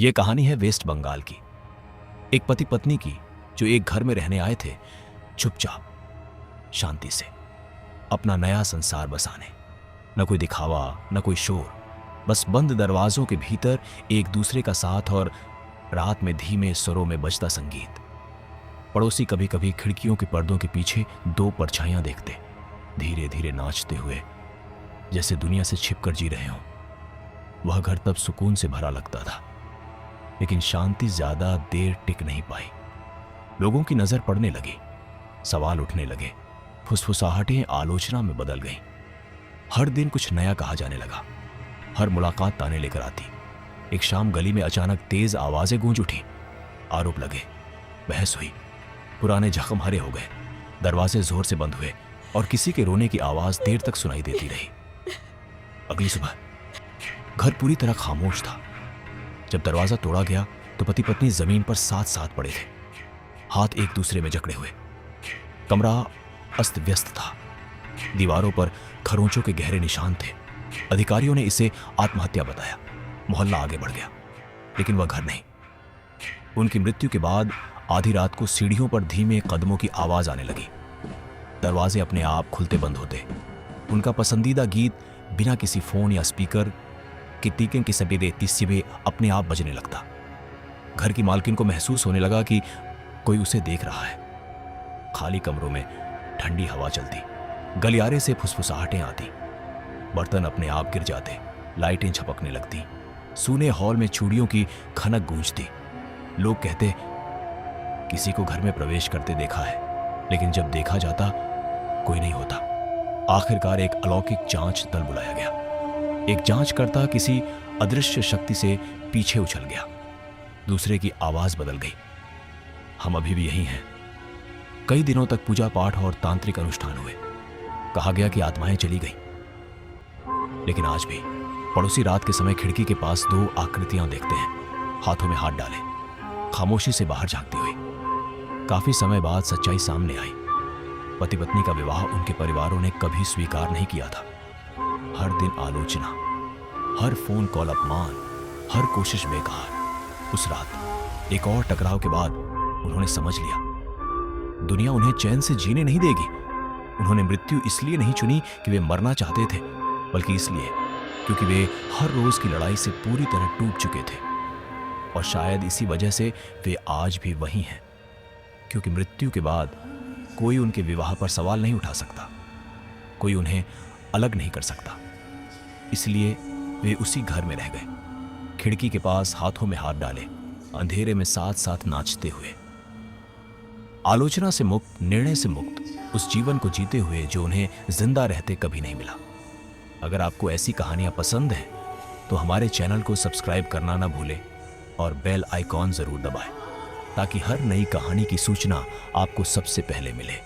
ये कहानी है वेस्ट बंगाल की, एक पति पत्नी की जो एक घर में रहने आए थे, चुपचाप शांति से अपना नया संसार बसाने। न कोई दिखावा, न कोई शोर, बस बंद दरवाजों के भीतर एक दूसरे का साथ और रात में धीमे स्वरों में बजता संगीत। पड़ोसी कभी कभी खिड़कियों के पर्दों के पीछे दो परछाइयां देखते, धीरे धीरे नाचते हुए, जैसे दुनिया से छिपकर जी रहे हों। वह घर तब सुकून से भरा लगता था, लेकिन शांति ज्यादा देर टिक नहीं पाई। लोगों की नजर पड़ने लगी, सवाल उठने लगे, फुसफुसाहटें आलोचना में बदल गईं। हर दिन कुछ नया कहा जाने लगा, हर मुलाकात ताने लेकर आती। एक शाम गली में अचानक तेज आवाजें गूंज उठी, आरोप लगे, बहस हुई, पुराने जख्म हरे हो गए, दरवाजे जोर से बंद हुए और किसी के रोने की आवाज देर तक सुनाई देती रही। अगली सुबह घर पूरी तरह खामोश था। जब दरवाजा तोड़ा गया तो पति पत्नी जमीन पर साथ साथ पड़े थे, हाथ एक दूसरे में जकड़े हुए। कमरा अस्त व्यस्त था, दीवारों पर खरोंचों के गहरे निशान थे। अधिकारियों ने इसे आत्महत्या बताया। मोहल्ला आगे बढ़ गया, लेकिन वह घर नहीं। उनकी मृत्यु के बाद आधी रात को सीढ़ियों पर धीमे कदमों की आवाज आने लगी। दरवाजे अपने आप खुलते बंद होते। उनका पसंदीदा गीत बिना किसी फोन या स्पीकर के टीके की सबेदे तिस्सिबे अपने आप बजने लगता। घर की मालकिन को महसूस होने लगा कि कोई उसे देख रहा है। खाली कमरों में ठंडी हवा चलती, गलियारे से फुसफुसाहटें आती, बर्तन अपने आप गिर जाते, लाइटें झपकने लगती, सूने हॉल में चूड़ियों की खनक गूंजती। लोग कहते, किसी को घर में प्रवेश करते देखा है, लेकिन जब देखा जाता कोई नहीं होता। आखिरकार एक अलौकिक जांच दल बुलाया गया। एक जांचकर्ता किसी अदृश्य शक्ति से पीछे उछल गया। दूसरे की आवाज बदल गई, हम अभी भी यही हैं। कई दिनों तक पूजा पाठ और तांत्रिक अनुष्ठान हुए। कहा गया कि आत्माएं चली गई, लेकिन आज भी पड़ोसी रात के समय खिड़की के पास दो आकृतियां देखते हैं, हाथों में हाथ डाले, खामोशी से बाहर झांकती हुई। काफी समय बाद सच्चाई सामने आई। पति पत्नी का विवाह उनके परिवारों ने कभी स्वीकार नहीं किया था। हर दिन आलोचना, हर फोन कॉल अपमान, हर कोशिश बेकार। उस रात एक और टकराव के बाद उन्होंने समझ लिया, दुनिया उन्हें चैन से जीने नहीं देगी। उन्होंने मृत्यु इसलिए नहीं चुनी कि वे मरना चाहते थे, बल्कि इसलिए क्योंकि वे हर रोज की लड़ाई से पूरी तरह टूट चुके थे। और शायद इसी वजह से वे आज भी वही हैं, क्योंकि मृत्यु के बाद कोई उनके विवाह पर सवाल नहीं उठा सकता, कोई उन्हें अलग नहीं कर सकता। इसलिए वे उसी घर में रह गए, खिड़की के पास हाथों में हाथ डाले, अंधेरे में साथ साथ नाचते हुए। आलोचना से मुक्त, निर्णय से मुक्त, उस जीवन को जीते हुए जो उन्हें जिंदा रहते कभी नहीं मिला। अगर आपको ऐसी कहानियां पसंद हैं तो हमारे चैनल को सब्सक्राइब करना ना भूलें और बेल आइकॉन जरूर दबाएं, ताकि हर नई कहानी की सूचना आपको सबसे पहले मिले।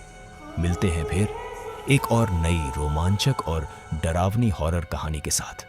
मिलते हैं फिर एक और नई रोमांचक और डरावनी हॉरर कहानी के साथ।